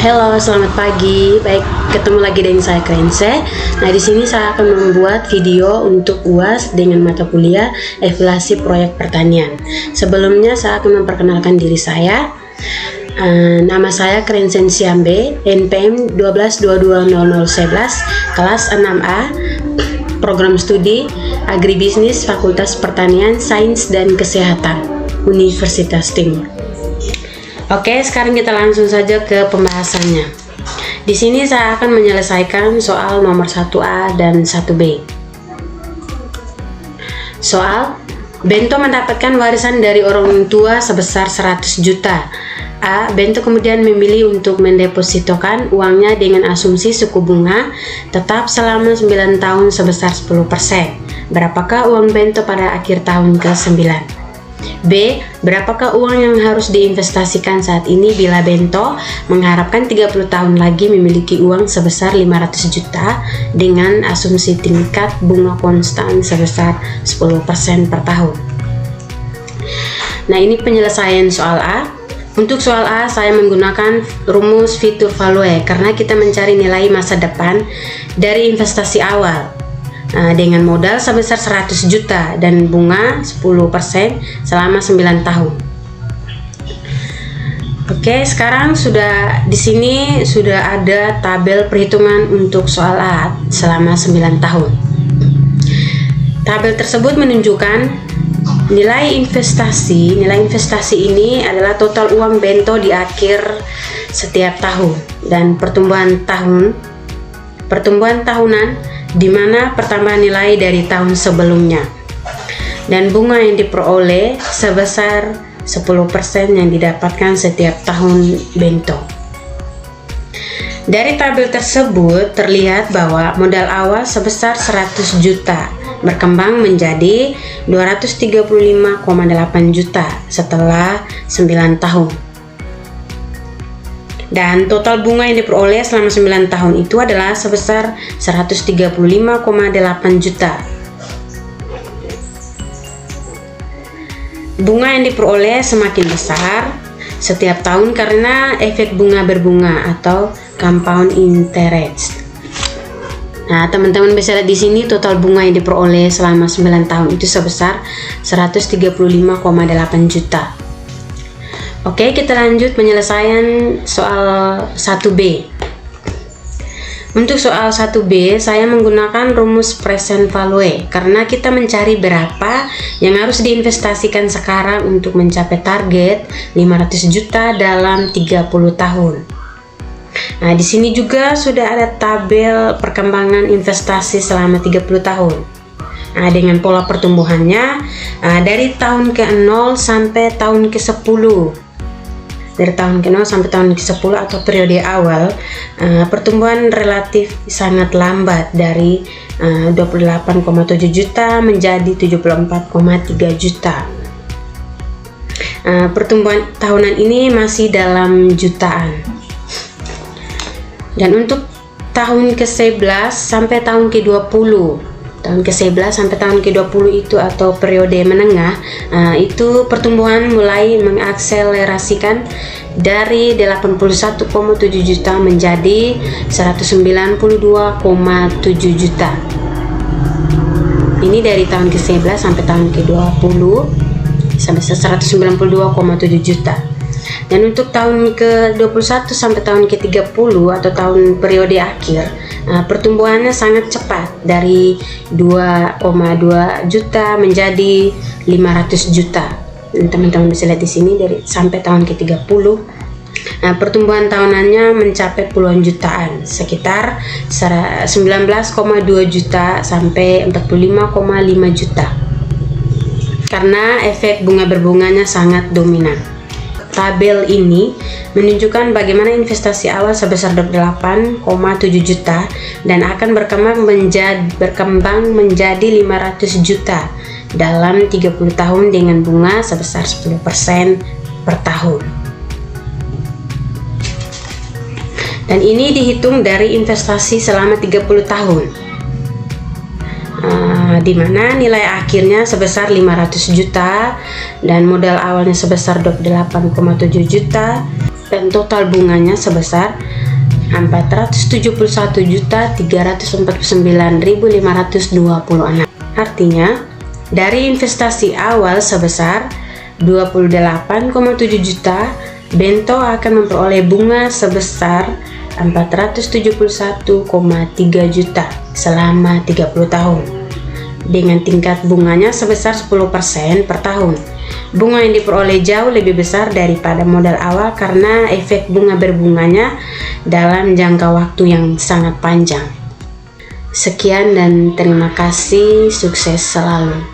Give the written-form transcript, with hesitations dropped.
Halo, selamat pagi. Baik, ketemu lagi dengan saya Krense. Nah, di sini saya akan membuat video untuk UAS dengan mata kuliah evaluasi proyek pertanian. Sebelumnya saya akan memperkenalkan diri saya. Nama saya Krensen Siambe, NPM 12220011, kelas 6A, program studi Agribisnis Fakultas Pertanian, Sains dan Kesehatan, Universitas Timur. Oke, sekarang kita langsung saja ke pembahasannya. Di sini saya akan menyelesaikan soal nomor 1A dan 1B. Soal, Bento mendapatkan warisan dari orang tua sebesar 100 juta. A. Bento kemudian memilih untuk mendepositokan uangnya dengan asumsi suku bunga tetap selama 9 tahun sebesar 10%. Berapakah uang Bento pada akhir tahun ke-9? B. Berapakah uang yang harus diinvestasikan saat ini bila Bento mengharapkan 30 tahun lagi memiliki uang sebesar 500 juta dengan asumsi tingkat bunga konstan sebesar 10% per tahun. Nah, ini penyelesaian soal A. Untuk soal A, saya menggunakan rumus fitur value karena kita mencari nilai masa depan dari investasi awal. Dengan modal sebesar 100 juta dan bunga 10% selama 9 tahun. Oke, sekarang di sini sudah ada tabel perhitungan untuk soal A selama 9 tahun. Tabel tersebut menunjukkan nilai investasi. Nilai investasi ini adalah total uang Bento di akhir setiap tahun dan pertumbuhan tahunan di mana pertambahan nilai dari tahun sebelumnya, dan bunga yang diperoleh sebesar 10% yang didapatkan setiap tahun Bento. Dari tabel tersebut terlihat bahwa modal awal sebesar 100 juta berkembang menjadi 235,8 juta setelah 9 tahun. Dan total bunga yang diperoleh selama 9 tahun itu adalah sebesar 135,8 juta. Bunga yang diperoleh semakin besar setiap tahun karena efek bunga berbunga atau compound interest. Nah, teman-teman bisa lihat di sini total bunga yang diperoleh selama 9 tahun itu sebesar 135,8 juta. Oke, kita lanjut penyelesaian soal 1B. Untuk soal 1B, saya menggunakan rumus present value karena kita mencari berapa yang harus diinvestasikan sekarang untuk mencapai target 500 juta dalam 30 tahun. Nah, di sini juga sudah ada tabel perkembangan investasi selama 30 tahun. Nah, dengan pola pertumbuhannya dari tahun ke-0 sampai tahun ke-10. Dari tahun ke-0 sampai tahun ke-10 atau periode awal, pertumbuhan relatif sangat lambat dari 28,7 juta menjadi 74,3 juta. Pertumbuhan tahunan ini masih dalam jutaan. Dan untuk tahun ke-11 sampai tahun ke-20, tahun ke-11 sampai tahun ke-20 itu atau periode menengah, itu pertumbuhan mulai mengakselerasikan dari 81,7 juta menjadi 192,7 juta. Ini dari tahun ke-11 sampai tahun ke-20 sampai 192,7 juta. Dan untuk tahun ke-21 sampai tahun ke-30 atau tahun periode akhir, pertumbuhannya sangat cepat dari 2,2 juta menjadi 500 juta. Teman-teman bisa lihat di sini dari sampai tahun ke-30, pertumbuhan tahunannya mencapai puluhan jutaan, sekitar 19,2 juta sampai 45,5 juta. Karena efek bunga berbunganya sangat dominan. Tabel ini menunjukkan bagaimana investasi awal sebesar 28,7 juta dan akan berkembang menjadi 500 juta dalam 30 tahun dengan bunga sebesar 10% per tahun. Dan ini dihitung dari investasi selama 30 tahun. Di mana nilai akhirnya sebesar 500 juta dan modal awalnya sebesar 28,7 juta dan total bunganya sebesar 471.349.526. Artinya, dari investasi awal sebesar 28,7 juta, Bento akan memperoleh bunga sebesar 471,3 juta selama 30 tahun. Dengan tingkat bunganya sebesar 10% per tahun. Bunga yang diperoleh jauh lebih besar daripada modal awal karena efek bunga berbunganya dalam jangka waktu yang sangat panjang. Sekian dan terima kasih, sukses selalu.